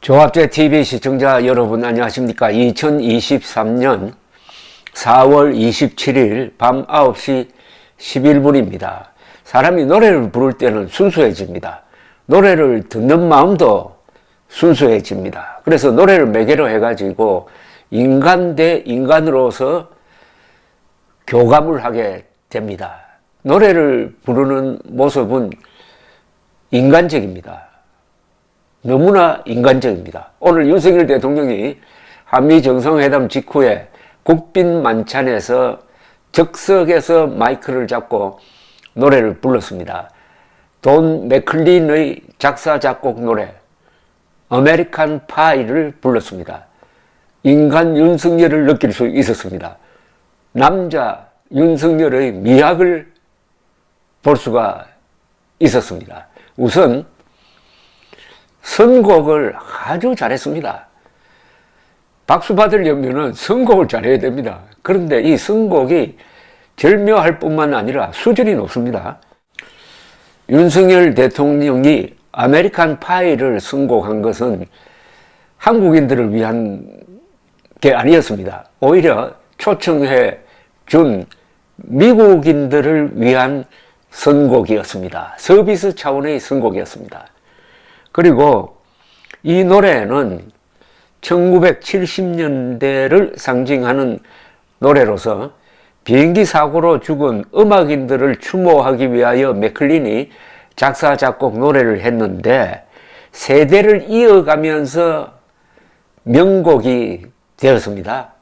조합제 TV 시청자 여러분 안녕하십니까? 2023년 4월 27일 밤 9시 11분입니다. 사람이 노래를 부를 때는 순수해집니다. 노래를 듣는 마음도 순수해집니다. 그래서 노래를 매개로 해가지고 인간 대 인간으로서 교감을 하게 됩니다. 노래를 부르는 모습은 인간적입니다. 너무나 인간적입니다. 오늘 윤석열 대통령이 한미정상회담 직후에 국빈 만찬에서 적석에서 마이크를 잡고 노래를 불렀습니다. 돈 맥클린의 작사 작곡 노래 아메리칸 파이를 불렀습니다. 인간 윤석열을 느낄 수 있었습니다. 남자 윤석열의 미학을 볼 수가 있었습니다. 우선 선곡을 아주 잘했습니다. 박수 받으려면 선곡을 잘해야 됩니다. 그런데 이 선곡이 절묘할 뿐만 아니라 수준이 높습니다. 윤석열 대통령이 아메리칸 파이를 선곡한 것은 한국인들을 위한 게 아니었습니다. 오히려 초청해 준 미국인들을 위한 선곡이었습니다. 서비스 차원의 선곡이었습니다. 그리고 이 노래는 1970년대를 상징하는 노래로서 비행기 사고로 죽은 음악인들을 추모하기 위하여 맥클린이 작사, 작곡 노래를 했는데 세대를 이어가면서 명곡이 되었습니다.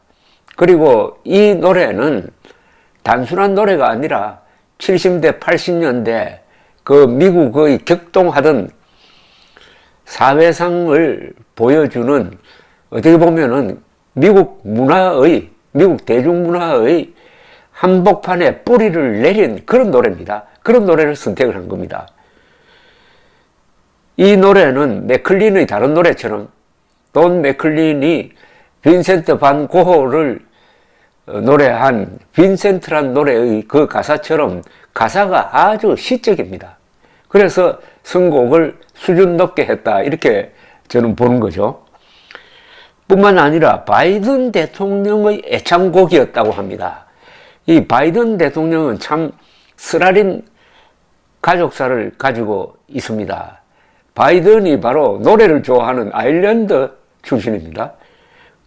그리고 이 노래는 단순한 노래가 아니라 70대, 80년대 그 미국의 격동하던 사회상을 보여주는 어떻게 보면은 미국 대중문화의 한복판에 뿌리를 내린 그런 노래입니다. 그런 노래를 선택을 한 겁니다. 이 노래는 맥클린의 다른 노래처럼 돈 맥클린이 빈센트 반 고흐를 노래한 빈센트란 노래의 그 가사처럼 가사가 아주 시적입니다. 그래서 선곡을 수준 높게 했다 이렇게 저는 보는 거죠. 뿐만 아니라 바이든 대통령의 애창곡이었다고 합니다. 이 바이든 대통령은 참 쓰라린 가족사를 가지고 있습니다. 바이든이 바로 노래를 좋아하는 아일랜드 출신입니다.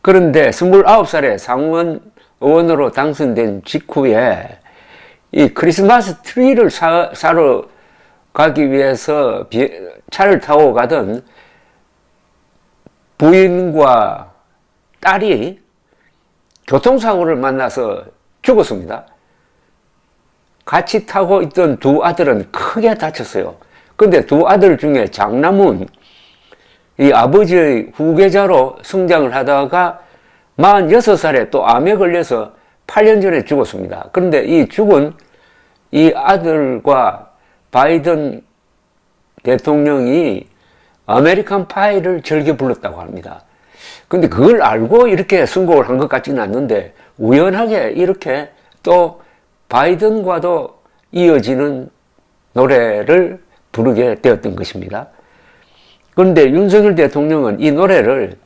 그런데 29살에 상원 의원으로 당선된 직후에 이 크리스마스 트리를 사러 가기 위해서 차를 타고 가던 부인과 딸이 교통사고를 만나서 죽었습니다. 같이 타고 있던 두 아들은 크게 다쳤어요. 근데 두 아들 중에 장남은 이 아버지의 후계자로 성장을 하다가 46살에 또 암에 걸려서 8년 전에 죽었습니다. 그런데 이 죽은 이 아들과 바이든 대통령이 아메리칸 파이를 즐겨 불렀다고 합니다. 근데 그걸 알고 이렇게 선곡을 한 것 같지는 않는데 우연하게 이렇게 또 바이든과도 이어지는 노래를 부르게 되었던 것입니다. 그런데 윤석열 대통령은 이 노래를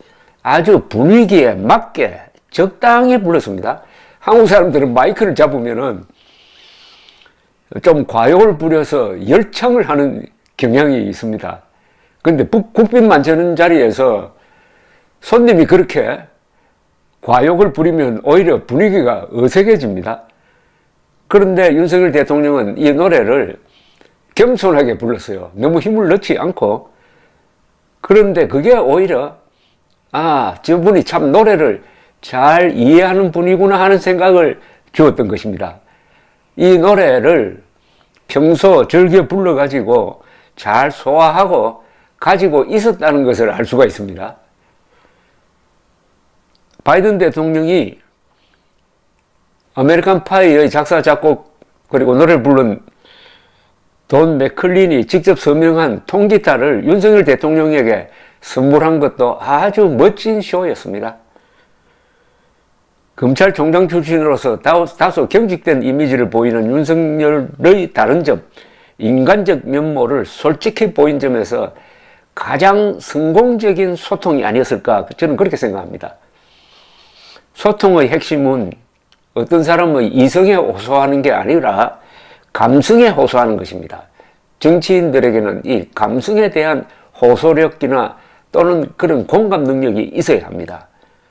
아주 분위기에 맞게 적당히 불렀습니다. 한국 사람들은 마이크를 잡으면은 좀 과욕을 부려서 열창을 하는 경향이 있습니다. 그런데 국빈 만찬 자리에서 손님이 그렇게 과욕을 부리면 오히려 분위기가 어색해집니다. 그런데 윤석열 대통령은 이 노래를 겸손하게 불렀어요. 너무 힘을 넣지 않고. 그런데 그게 오히려 저분이 참 노래를 잘 이해하는 분이구나 하는 생각을 주었던 것입니다. 이 노래를 평소 즐겨 불러가지고 잘 소화하고 가지고 있었다는 것을 알 수가 있습니다. 바이든 대통령이 아메리칸 파이의 작사, 작곡, 그리고 노래를 부른 돈 맥클린이 직접 서명한 통기타를 윤석열 대통령에게 선물한 것도 아주 멋진 쇼였습니다. 검찰총장 출신으로서 다소 경직된 이미지를 보이는 윤석열의 다른 점, 인간적 면모를 솔직히 보인 점에서 가장 성공적인 소통이 아니었을까, 저는 그렇게 생각합니다. 소통의 핵심은 어떤 사람의 이성에 호소하는 게 아니라 감성에 호소하는 것입니다. 정치인들에게는 이 감성에 대한 호소력이나 또는 그런 공감 능력이 있어야 합니다.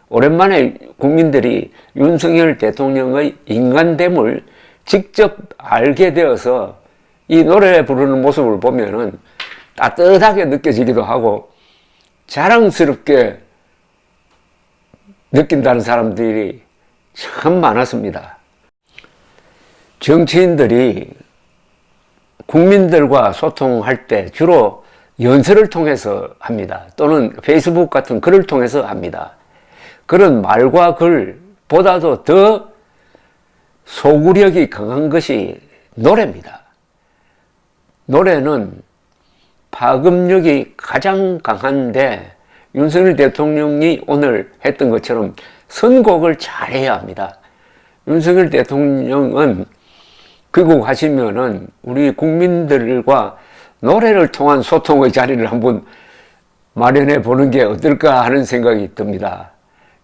오랜만에 국민들이 윤석열 대통령의 인간됨을 직접 알게 되어서 이 노래 부르는 모습을 보면은 따뜻하게 느껴지기도 하고 자랑스럽게 느낀다는 사람들이 참 많았습니다. 정치인들이 국민들과 소통할 때 주로 연설을 통해서 합니다. 또는 페이스북 같은 글을 통해서 합니다. 그런 말과 글보다도 더 소구력이 강한 것이 노래입니다. 노래는 파급력이 가장 강한데 윤석열 대통령이 오늘 했던 것처럼 선곡을 잘해야 합니다. 윤석열 대통령은 귀국하시면은 우리 국민들과 노래를 통한 소통의 자리를 한번 마련해 보는 게 어떨까 하는 생각이 듭니다.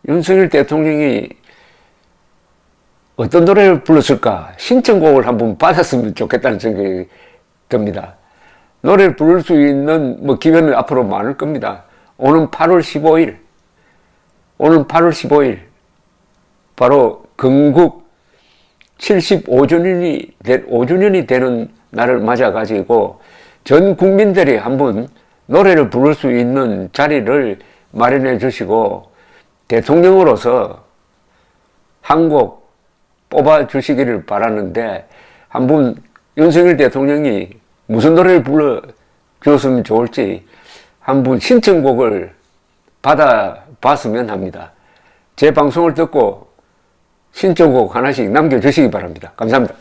윤석열 대통령이 어떤 노래를 불렀을까? 신청곡을 한번 받았으면 좋겠다는 생각이 듭니다. 노래를 부를 수 있는 기회는 앞으로 많을 겁니다. 오는 8월 15일 바로 건국 75주년이 되는 날을 맞아 가지고 전 국민들이 한번 노래를 부를 수 있는 자리를 마련해 주시고 대통령으로서 한 곡 뽑아 주시기를 바라는데, 한번 윤석열 대통령이 무슨 노래를 불러 주었으면 좋을지 한번 신청곡을 받아봤으면 합니다. 제 방송을 듣고 신청곡 하나씩 남겨주시기 바랍니다. 감사합니다.